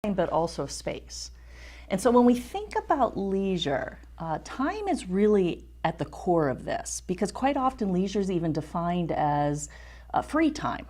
but also space. And so when we think about leisure, time is really at the core of this, because quite often leisure is even defined as free time.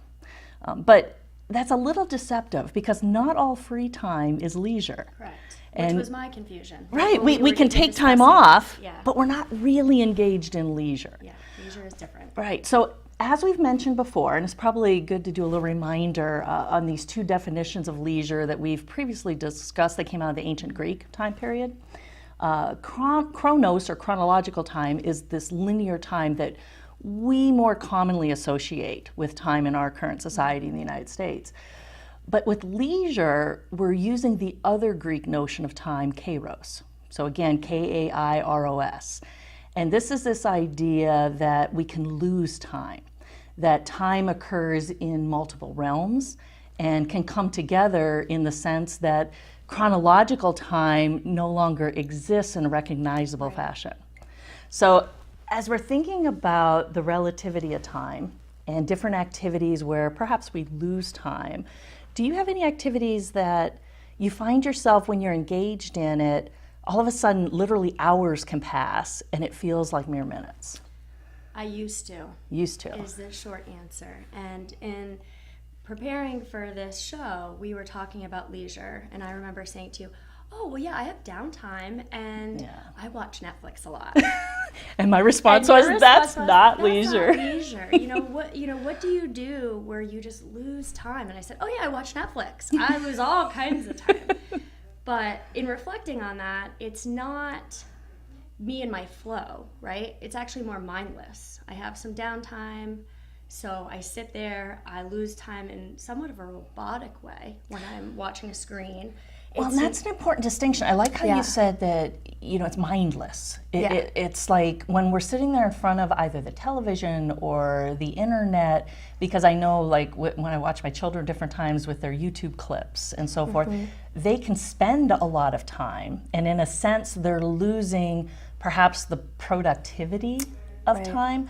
But that's a little deceptive, because not all free time is leisure. Correct. And which was my confusion. Right, we can take time off, but we're not really engaged in leisure. Yeah, leisure is different. Right, so as we've mentioned before, and it's probably good to do a little reminder on these two definitions of leisure that we've previously discussed that came out of the ancient Greek time period. Chronos, or chronological time, is this linear time that we more commonly associate with time in our current society in the United States. But with leisure, we're using the other Greek notion of time, kairos. So again, K-A-I-R-O-S. And this is this idea that we can lose time, that time occurs in multiple realms and can come together in the sense that chronological time no longer exists in a recognizable fashion. So as we're thinking about the relativity of time and different activities where perhaps we lose time, do you have any activities that you find yourself, when you're engaged in it, all of a sudden literally hours can pass and it feels like mere minutes? I used to. Used to. Is the short answer. And in preparing for this show, we were talking about leisure, and I remember saying to you, oh, well, yeah, I have downtime, and I watch Netflix a lot. And my response was, that's not leisure. Not leisure. You know, what do you do where you just lose time? And I said, oh, yeah, I watch Netflix. I lose all kinds of time. But in reflecting on that, it's not me and my flow, right? It's actually more mindless. I have some downtime, so I sit there, I lose time in somewhat of a robotic way when I'm watching a screen. Well, that's an important distinction. I like how you said that, it's mindless. It's like when we're sitting there in front of either the television or the internet, because I know, like, when I watch my children different times with their YouTube clips and so forth, they can spend a lot of time, and in a sense, they're losing perhaps the productivity of time.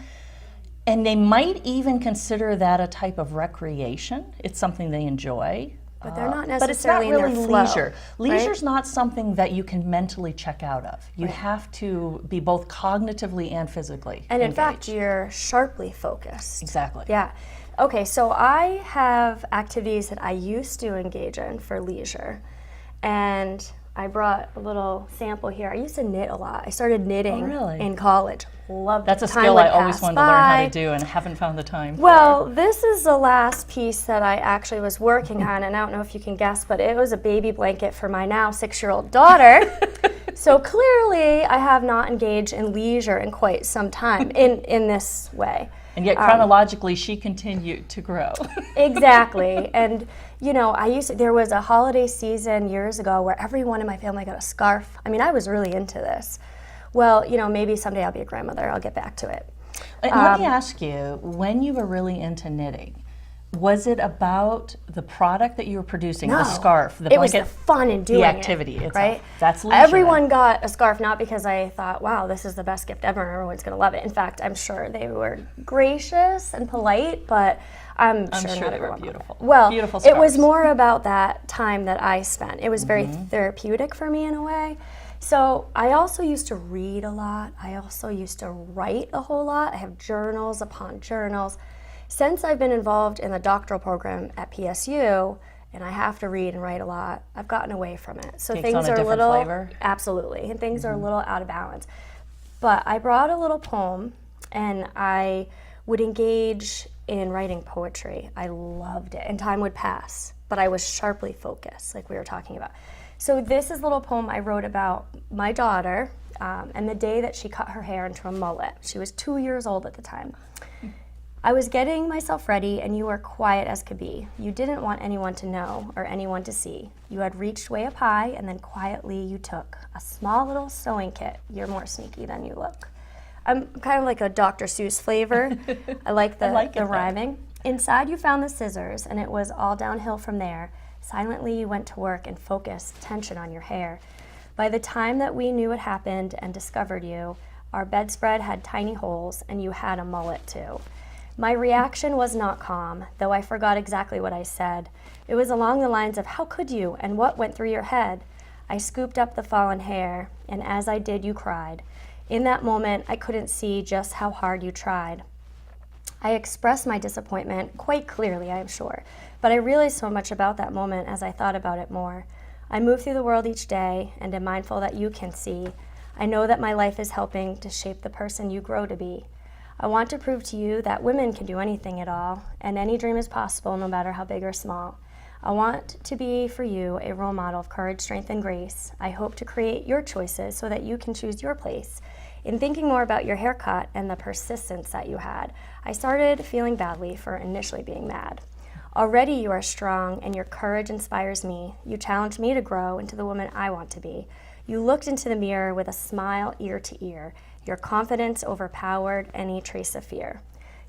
And they might even consider that a type of recreation. It's something they enjoy. But they're not necessarily but it's not really in their flow, leisure. Leisure's not something that you can mentally check out of. You have to be both cognitively and physically And in engaged. fact, you're sharply focused. Exactly. Yeah. Okay, so I have activities that I used to engage in for leisure. And I brought a little sample here. I used to knit a lot. I started knitting in college. Loved it. That's a skill I always wanted to learn how to do and haven't found the time for. Well, this is the last piece that I actually was working on, and I don't know if you can guess, but it was a baby blanket for my now 6-year-old daughter. So clearly I have not engaged in leisure in quite some time in this way. And yet chronologically she continued to grow. Exactly. And there was a holiday season years ago where everyone in my family got a scarf. I mean, I was really into this. Well, maybe someday I'll be a grandmother. I'll get back to it. And let me ask you, when you were really into knitting, was it about the product that you were producing, the scarf, the blanket? It was the fun in doing the activity it, itself. right? That's leisure. Everyone got a scarf, not because I thought, wow, this is the best gift ever and everyone's going to love it. In fact, I'm sure they were gracious and polite, but I'm sure they were beautiful. Well, beautiful it was more about that time that I spent. It was very therapeutic for me in a way. So I also used to read a lot. I also used to write a whole lot. I have journals upon journals. Since I've been involved in the doctoral program at PSU, and I have to read and write a lot, I've gotten away from it. So things are a little flavor. Absolutely, and things are a little out of balance. But I brought a little poem, and I would engage in writing poetry. I loved it, and time would pass, but I was sharply focused, like we were talking about. So this is a little poem I wrote about my daughter and the day that she cut her hair into a mullet. She was 2 years old at the time. I was getting myself ready, and you were quiet as could be. You didn't want anyone to know or anyone to see. You had reached way up high, and then quietly you took a small little sewing kit. You're more sneaky than you look. I'm kind of like a Dr. Seuss flavor. I like the rhyming. Inside you found the scissors, and it was all downhill from there. Silently you went to work and focused tension on your hair. By the time that we knew what happened and discovered you, our bedspread had tiny holes, and you had a mullet too. My reaction was not calm, though I forgot exactly what I said. It was along the lines of, how could you, and what went through your head? I scooped up the fallen hair, and as I did, you cried. In that moment, I couldn't see just how hard you tried. I expressed my disappointment quite clearly, I am sure, but I realized so much about that moment as I thought about it more. I move through the world each day and am mindful that you can see. I know that my life is helping to shape the person you grow to be. I want to prove to you that women can do anything at all, and any dream is possible no matter how big or small. I want to be for you a role model of courage, strength, and grace. I hope to create your choices so that you can choose your place. In thinking more about your haircut and the persistence that you had, I started feeling badly for initially being mad. Already you are strong and your courage inspires me. You challenged me to grow into the woman I want to be. You looked into the mirror with a smile ear to ear. Your confidence overpowered any trace of fear.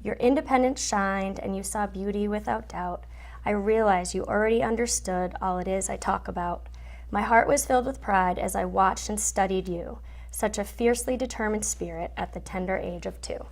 Your independence shined and you saw beauty without doubt. I realized you already understood all it is I talk about. My heart was filled with pride as I watched and studied you. Such a fiercely determined spirit at the tender age of 2.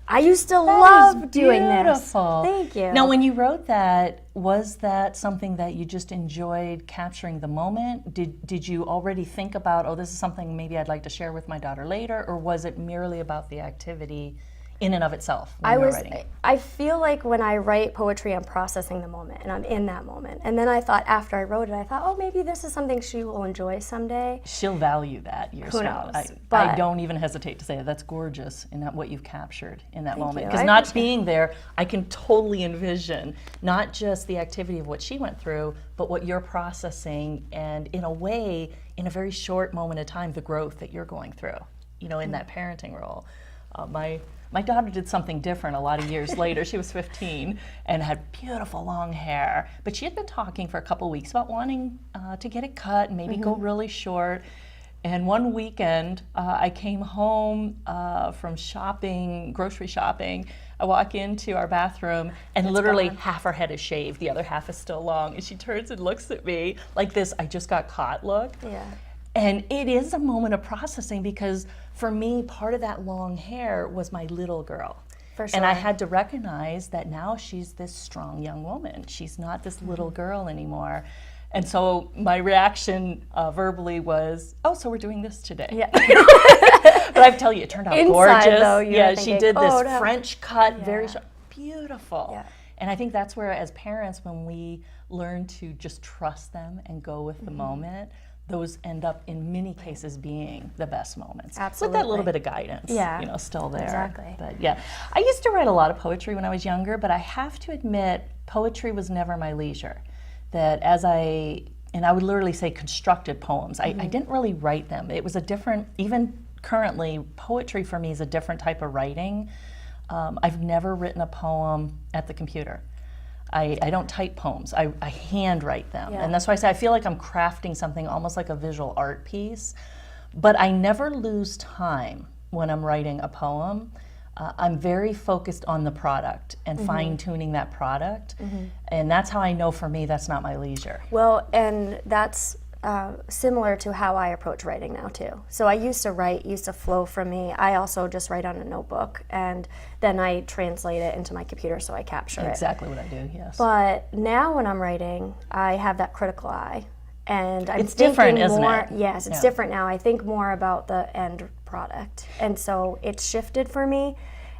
I used to love doing this. Beautiful. Thank you. Now, when you wrote that, was that something that you just enjoyed capturing the moment? Did you already think about, oh, this is something maybe I'd like to share with my daughter later, or was it merely about the activity in and of itself when you were writing? I feel like when I write poetry, I'm processing the moment and I'm in that moment. And then I thought, after I wrote it, I thought, oh, maybe this is something she will enjoy someday. She'll value that years Who from now. knows? I don't even hesitate to say it. That's gorgeous in that what you've captured in that moment. you. Because I not appreciate being there, I can totally envision not just the activity of what she went through, but what you're processing, and in a way, in a very short moment of time, the growth that you're going through, you know, in that parenting role. My daughter did something different a lot of years later. She was 15 and had beautiful long hair, but she had been talking for a couple weeks about wanting to get it cut and maybe go really short. And one weekend, I came home from shopping, grocery shopping. I walk into our bathroom and literally half her head is shaved, the other half is still long. And she turns and looks at me like this, I just got caught look. Yeah. And it is a moment of processing, because for me, part of that long hair was my little girl. For sure. And I had to recognize that now she's this strong young woman. She's not this little girl anymore. And so my reaction verbally was, oh, so we're doing this today. Yeah. But I tell you, it turned out Inside, gorgeous. though, you were yeah, thinking, she did this "Oh, no." French cut, Yeah. very beautiful. Yeah. And I think that's where, as parents, when we learn to just trust them and go with the moment, those end up in many cases being the best moments. Absolutely. With that little bit of guidance, Yeah. you know, still there. Exactly. But yeah, I used to write a lot of poetry when I was younger, but I have to admit, poetry was never my leisure. That and I would literally say constructed poems. I didn't really write them. It was a different, even currently, poetry for me is a different type of writing. I've never written a poem at the computer. I don't type poems, I handwrite them. Yeah. And that's why I say I feel like I'm crafting something almost like a visual art piece, but I never lose time when I'm writing a poem. I'm very focused on the product and fine-tuning that product, and that's how I know, for me, that's not my leisure. Well, and that's similar to how I approach writing now too. So I used to flow from me. I also just write on a notebook and then I translate it into my computer so I capture it. Exactly what I do, yes. But now when I'm writing, I have that critical eye. And I'm It's different, thinking isn't more, it? yes, it's Yeah. different now. I think more about the end product. And so it's shifted for me.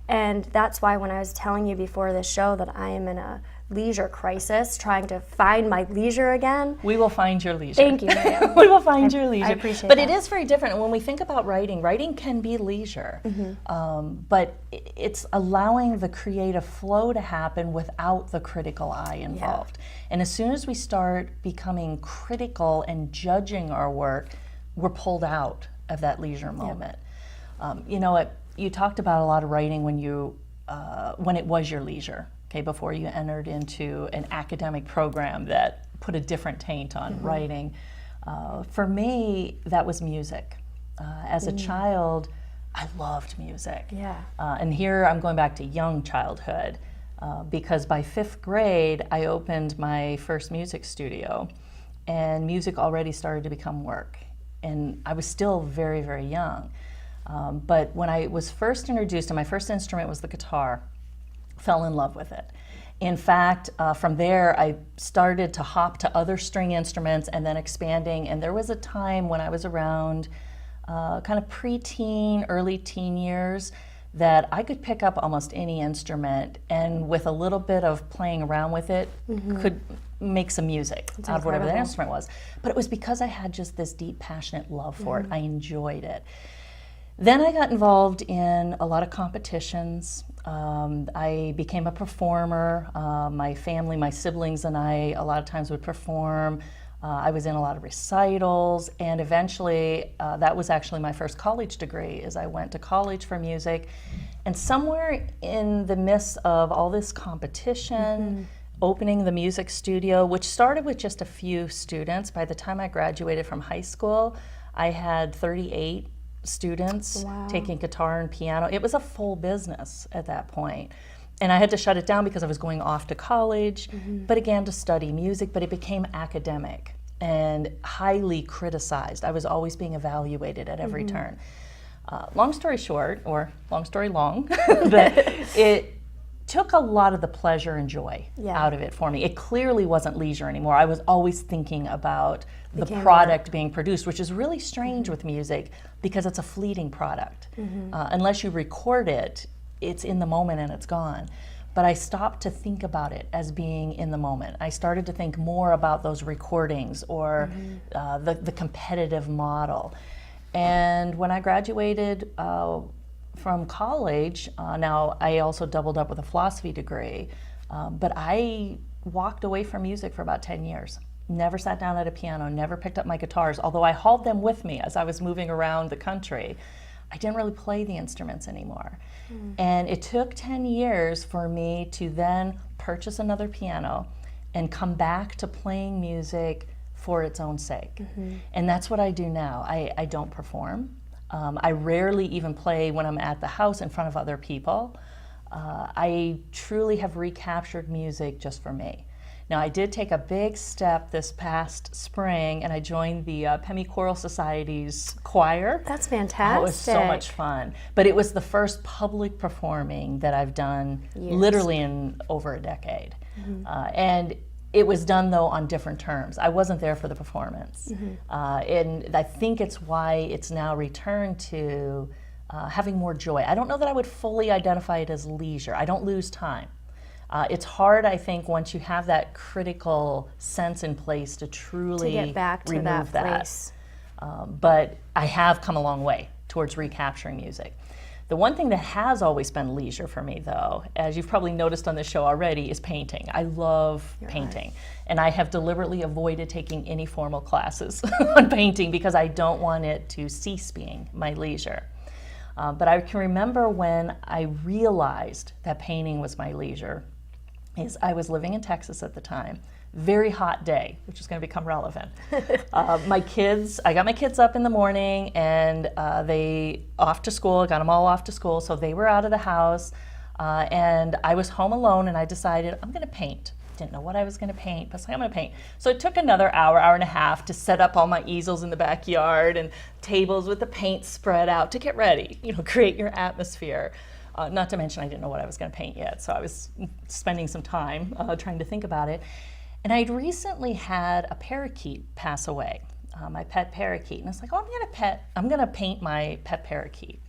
And that's why when I was telling you before this show that I am in a leisure crisis, trying to find my leisure again. We will find your leisure. Thank you, Miriam. We will find your leisure. I appreciate but that. it is very different. When we think about writing can be leisure. But it's allowing the creative flow to happen without the critical eye involved. And as soon as we start becoming critical and judging our work, we're pulled out of that leisure moment. You know, you talked about a lot of writing when it was your leisure. Okay, before you entered into an academic program that put a different taint on writing. For me, that was music. As a child, I loved music. Yeah. And here I'm going back to young childhood, because by 5th grade, I opened my first music studio, and music already started to become work. And I was still very, very young. But when I was first introduced, and my first instrument was the guitar, fell in love with it. In fact, from there, I started to hop to other string instruments and then expanding. And there was a time when I was around kind of preteen, early teen years, that I could pick up almost any instrument and with a little bit of playing around with it, could make some music out of whatever that instrument was. But it was because I had just this deep, passionate love for it. I enjoyed it. Then I got involved in a lot of competitions. I became a performer. My family, my siblings and I a lot of times would perform. I was in a lot of recitals, and eventually that was actually my first college degree, is I went to college for music. And somewhere in the midst of all this competition, opening the music studio, which started with just a few students. By the time I graduated from high school, I had 38 students taking guitar and piano. It was a full business at that point. And I had to shut it down because I was going off to college, but again to study music, but it became academic and highly criticized. I was always being evaluated at every turn. Long story short, or long story long, that it took a lot of the pleasure and joy out of it for me. It clearly wasn't leisure anymore. I was always thinking about the product being produced, which is really strange with music because it's a fleeting product. Unless you record it, it's in the moment and it's gone. But I stopped to think about it as being in the moment. I started to think more about those recordings or the competitive model. And when I graduated from college, now I also doubled up with a philosophy degree, but I walked away from music for about 10 years. Never sat down at a piano, never picked up my guitars, although I hauled them with me as I was moving around the country. I didn't really play the instruments anymore. And it took 10 years for me to then purchase another piano and come back to playing music for its own sake. And that's what I do now. I don't perform. I rarely even play when I'm at the house in front of other people. I truly have recaptured music just for me. Now, I did take a big step this past spring, and I joined the Pemi Choral Society's choir. That's fantastic. Oh, it was so much fun. But it was the first public performing that I've done literally in over a decade. And it was done, though, on different terms. I wasn't there for the performance. And I think it's why it's now returned to having more joy. I don't know that I would fully identify it as leisure. I don't lose time. It's hard, I think, once you have that critical sense in place to truly get back to remove that place. But I have come a long way towards recapturing music. The one thing that has always been leisure for me, though, as you've probably noticed on this show already, is painting. I love painting. And I have deliberately avoided taking any formal classes on painting because I don't want it to cease being my leisure. But I can remember when I realized that painting was my leisure. I was living in Texas at the time. Very hot day, which is going to become relevant. I got my kids up in the morning, and they off to school, got them all off to school, so they were out of the house, and I was home alone, and I decided I'm going to paint. Didn't know what I was going to paint, but I'm going to paint. So it took another hour and a half to set up all my easels in the backyard and tables with the paint spread out to get ready, create your atmosphere. Not to mention I didn't know what I was going to paint yet, so I was spending some time trying to think about it. And I'd recently had a parakeet pass away, my pet parakeet, and I was like, I'm going to paint my pet parakeet.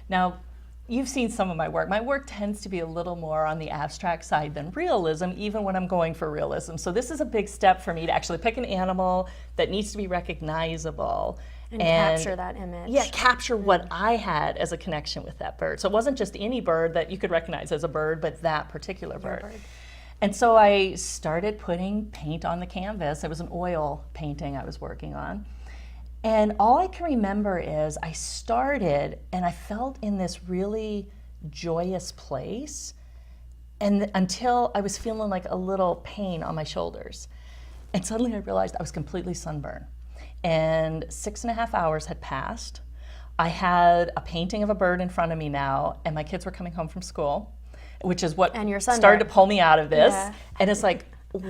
Now, you've seen some of my work. My work tends to be a little more on the abstract side than realism, even when I'm going for realism. So this is a big step for me to actually pick an animal that needs to be recognizable. And capture that image. Yeah, capture what I had as a connection with that bird. So it wasn't just any bird that you could recognize as a bird, but that particular bird. And so I started putting paint on the canvas. It was an oil painting I was working on. And all I can remember is I started and I felt in this really joyous place and until I was feeling like a little pain on my shoulders. And suddenly I realized I was completely sunburned. And 6.5 hours had passed. I had a painting of a bird in front of me now, and my kids were coming home from school, which is what started to pull me out of this. Yeah. And it's like,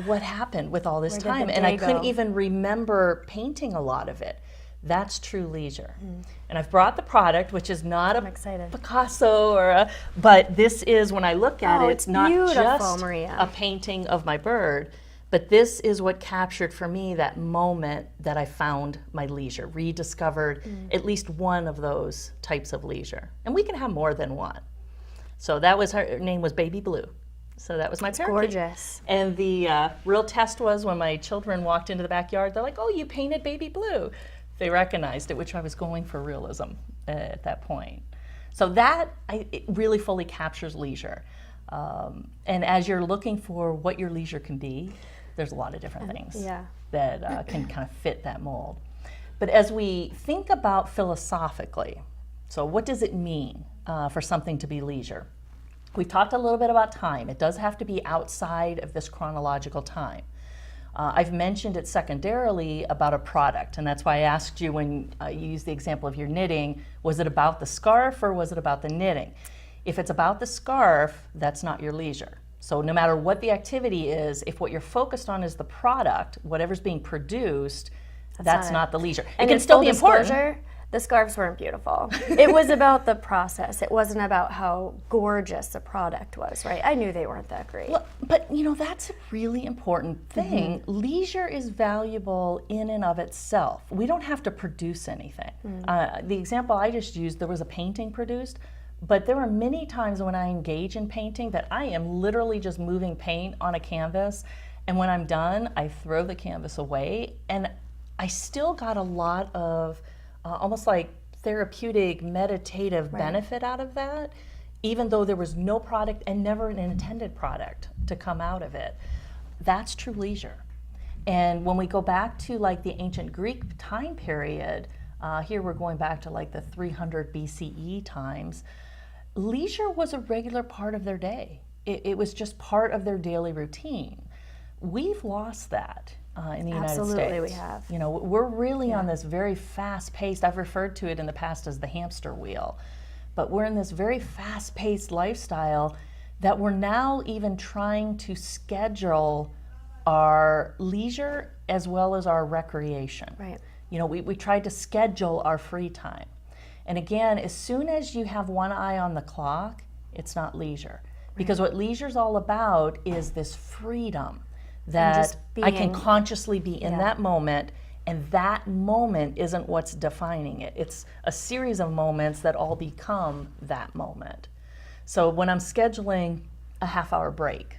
what happened with all this time? And I couldn't even remember painting a lot of it That's true leisure. And I've brought the product, which is not I'm a excited. Picasso but this is, when I look at Oh, it, it's it's not beautiful, just Maria. a painting of my bird, but this is what captured for me that moment that I found my leisure, rediscovered at least one of those types of leisure. And we can have more than one. So that was, her name was Baby Blue. So that was my parakeet. Gorgeous. And the real test was when my children walked into the backyard, they're like, oh, you painted Baby Blue. They recognized it, which I was going for realism at that point. So that it really fully captures leisure. And as you're looking for what your leisure can be, there's a lot of different things Yeah. that can kind of fit that mold. But as we think about philosophically, so what does it mean for something to be leisure? We've talked a little bit about time. It does have to be outside of this chronological time. I've mentioned it secondarily about a product, and that's why I asked you when you used the example of your knitting, was it about the scarf or was it about the knitting? If it's about the scarf, that's not your leisure. So no matter what the activity is, if what you're focused on is the product, whatever's being produced, that's not the leisure. And it can in still full be important. disclosure, the scarves weren't beautiful. It was about the process. It wasn't about how gorgeous the product was, right? I knew they weren't that great. Well, but that's a really important thing. Leisure is valuable in and of itself. We don't have to produce anything. The example I just used, there was a painting produced, but there were many times when I engage in painting that I am literally just moving paint on a canvas, and when I'm done, I throw the canvas away, and I still got a lot of almost like therapeutic, meditative benefit out of that, even though there was no product and never an intended product to come out of it. That's true leisure. And when we go back to like the ancient Greek time period, here we're going back to like the 300 BCE times, leisure was a regular part of their day. It was just part of their daily routine. We've lost that in the United States. Absolutely, we have. We're really on this very fast-paced, I've referred to it in the past as the hamster wheel, but we're in this very fast-paced lifestyle that we're now even trying to schedule our leisure as well as our recreation. Right. We tried to schedule our free time. And again, as soon as you have one eye on the clock, it's not leisure. Because what leisure's all about is this freedom that just I can being- consciously be in that moment, and that moment isn't what's defining it. It's a series of moments that all become that moment. So when I'm scheduling a half-hour break,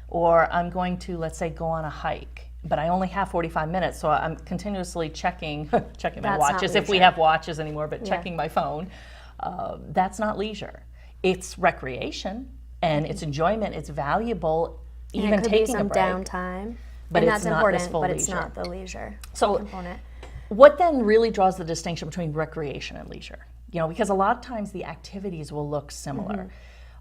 or I'm going to, let's say, go on a hike, but I only have 45 minutes, so I'm continuously checking my That's not watches, if we leisure. have watches anymore, but checking my phone. That's not leisure. It's recreation, and it's enjoyment, it's valuable, And even it could be taking a some break. downtime. But and it's that's not important, this full but it's leisure. not the leisure So component. what then really draws the distinction between recreation and leisure? Because a lot of times the activities will look similar.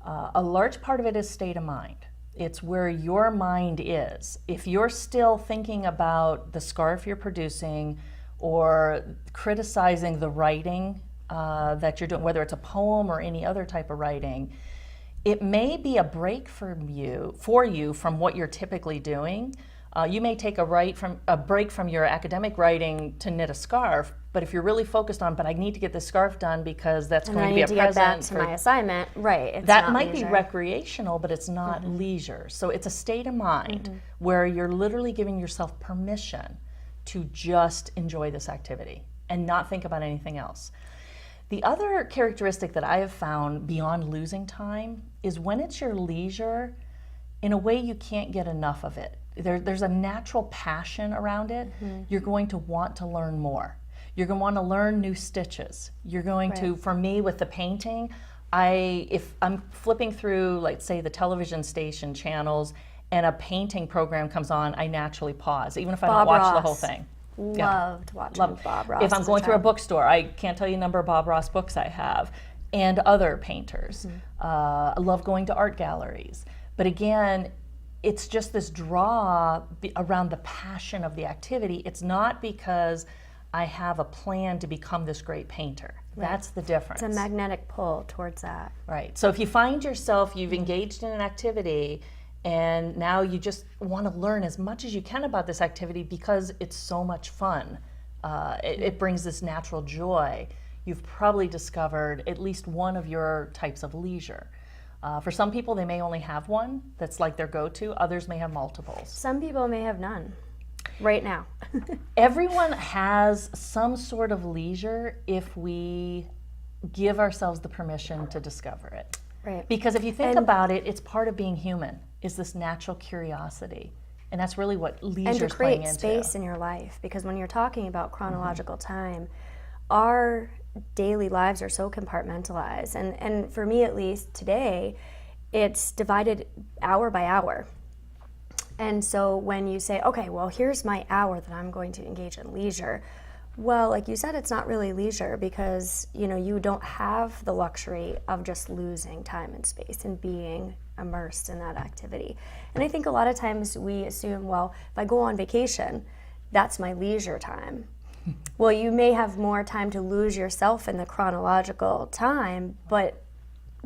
A large part of it is state of mind. It's where your mind is. If you're still thinking about the scarf you're producing or criticizing the writing that you're doing, whether it's a poem or any other type of writing, it may be a break for you from what you're typically doing. You may take a break from your academic writing to knit a scarf, but if you're really focused on, but I need to get this scarf done because that's And going I to be need a to get back present to for my assignment. Right. It's that not might be leisure. recreational, but it's not leisure. So it's a state of mind where you're literally giving yourself permission to just enjoy this activity and not think about anything else. The other characteristic that I have found beyond losing time is when it's your leisure, in a way you can't get enough of it. There's a natural passion around it. You're going to want to learn more. You're going to want to learn new stitches. You're going to, for me with the painting, if I'm flipping through, like say the television station channels and a painting program comes on, I naturally pause, even if I don't Bob watch the Ross. whole thing. Loved watching Bob Ross. If I'm as going through a child. bookstore, I can't tell you the number of Bob Ross books I have, and other painters. I love going to art galleries. But again, it's just this draw around the passion of the activity. It's not because I have a plan to become this great painter. That's the difference. It's a magnetic pull towards that. Right. So if you find yourself, you've engaged in an activity, and now you just want to learn as much as you can about this activity because it's so much fun. it brings this natural joy, you've probably discovered at least one of your types of leisure. For some people, they may only have one that's like their go-to. Others may have multiples. Some people may have none right now. Everyone has some sort of leisure if we give ourselves the permission to discover it. Right. Because if you think about it, it's part of being human, is this natural curiosity. And that's really what leisure And to is playing create into. space in your life, because when you're talking about chronological time, our daily lives are so compartmentalized. And for me, at least today, it's divided hour by hour. And so when you say, okay, well, here's my hour that I'm going to engage in leisure, well, like you said, it's not really leisure because, you know, you don't have the luxury of just losing time and space and being immersed in that activity. And I think a lot of times we assume, well, if I go on vacation, that's my leisure time. Well, you may have more time to lose yourself in the chronological time, but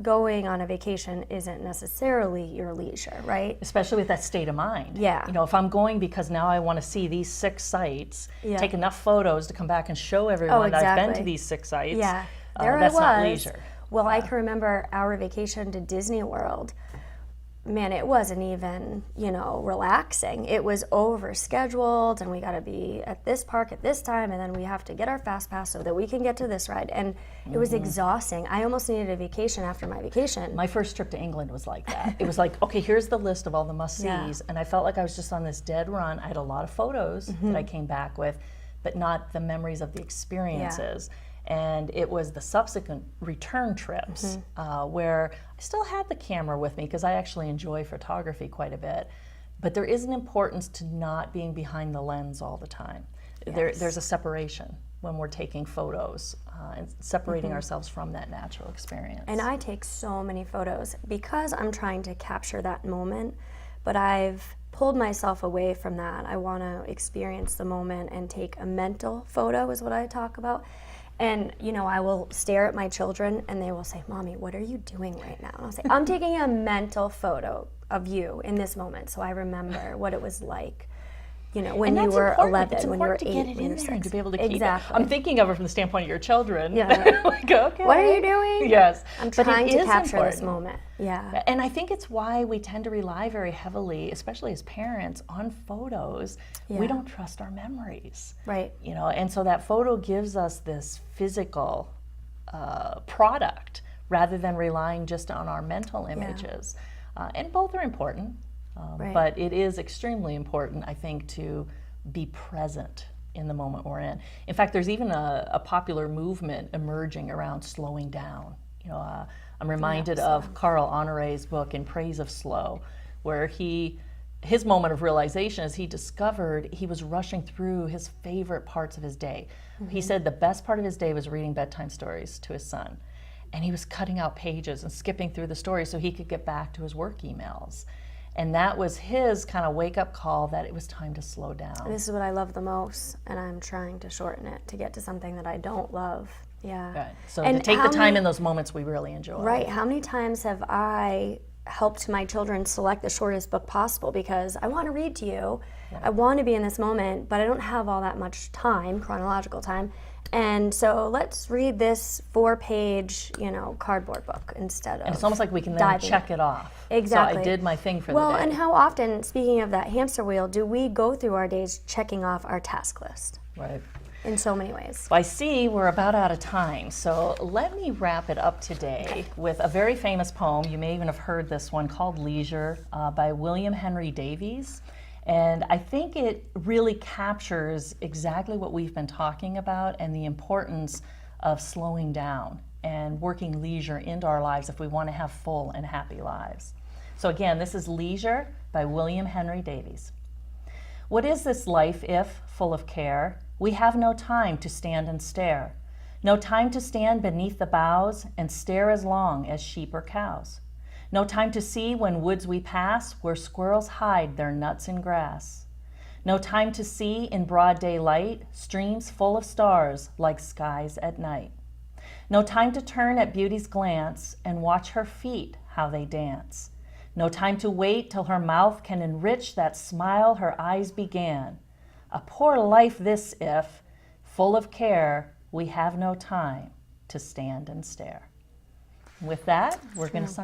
going on a vacation isn't necessarily your leisure, right? Especially with that state of mind. Yeah. You know, if I'm going because now I want to see these 6 sites, Yeah. take enough photos to come back and show everyone that I've been to exactly. these 6 sites, Yeah, there that's I was. not leisure. Well, I can remember our vacation to Disney World. Man, it wasn't even, you know, relaxing. It was overscheduled, and we got to be at this park at this time, and then we have to get our fast pass so that we can get to this ride. And it was exhausting. I almost needed a vacation after my vacation. My first trip to England was like that. It was like, okay, here's the list of all the must-sees, Yeah. and I felt like I was just on this dead run. I had a lot of photos that I came back with, but not the memories of the experiences. And it was the subsequent return trips where I still had the camera with me because I actually enjoy photography quite a bit. But there is an importance to not being behind the lens all the time. There's a separation when we're taking photos and separating ourselves from that natural experience. And I take so many photos because I'm trying to capture that moment, but I've pulled myself away from that. I want to experience the moment and take a mental photo is what I talk about. And, you know, I will stare at my children and they will say, Mommy, what are you doing right now? And I'll say, I'm taking a mental photo of you in this moment so I remember what it was like, you know, when you were 11, when you were 8, to get it when in you were there 6. and to be able to keep Exactly. it. I'm thinking of it from the standpoint of your children. Yeah. Like, okay. What are you doing? Yes. I'm But it trying to is capture this important. moment. Yeah. And I think it's why we tend to rely very heavily, especially as parents, on photos. We Yeah. don't trust our memories. Right. You know, and so that photo gives us this physical product rather than relying just on our mental images. And both are important, Right. but it is extremely important, I think, to be present in the moment we're in. In fact, there's even a popular movement emerging around slowing down. You know, I'm reminded of Carl Honoré's book, In Praise of Slow, where his moment of realization is he discovered he was rushing through his favorite parts of his day. He said the best part of his day was reading bedtime stories to his son. And he was cutting out pages and skipping through the stories so he could get back to his work emails. And that was his kind of wake-up call that it was time to slow down. This is what I love the most, and I'm trying to shorten it to get to something that I don't love. Yeah. Right. So And to take the how time many- in those moments we really enjoy. Right. How many times have I helped my children select the shortest book possible because I want to read to you. I want to be in this moment, but I don't have all that much time, chronological time. And so let's read this 4-page, you know, cardboard book instead of. And it's almost like we can then diving check it off. Exactly. So I did my thing for Well, the day. and how often, speaking of that hamster wheel, do we go through our days checking off our task list Right. in so many ways? So I see we're about out of time, so let me wrap it up today with a very famous poem. You may even have heard this one called Leisure by William Henry Davies. And I think it really captures exactly what we've been talking about and the importance of slowing down and working leisure into our lives if we want to have full and happy lives. So again, this is Leisure by William Henry Davies. What is this life if, full of care, we have no time to stand and stare, no time to stand beneath the boughs and stare as long as sheep or cows, no time to see when woods we pass where squirrels hide their nuts in grass, no time to see in broad daylight streams full of stars like skies at night, no time to turn at beauty's glance and watch her feet how they dance, no time to wait till her mouth can enrich that smile her eyes began. A poor life this if, full of care, we have no time to stand and stare. With that, we're going to sign